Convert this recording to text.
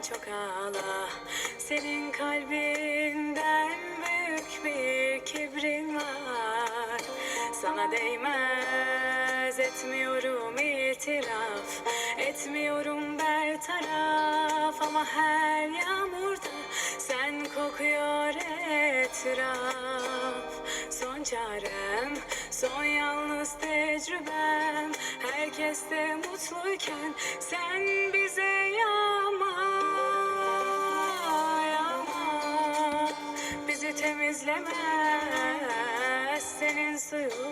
çok ağla. Senin kalbinden büyük bir kibrin var. Sana değmez, etmiyorum itiraf, etmiyorum bertaraf. Ama her yağmurda sen kokuyor etraf. Son çarem, son yalnız tecrübem. Herkes de mutluyken sen bize yağma, yağma. Bizi temizlemez senin suyun.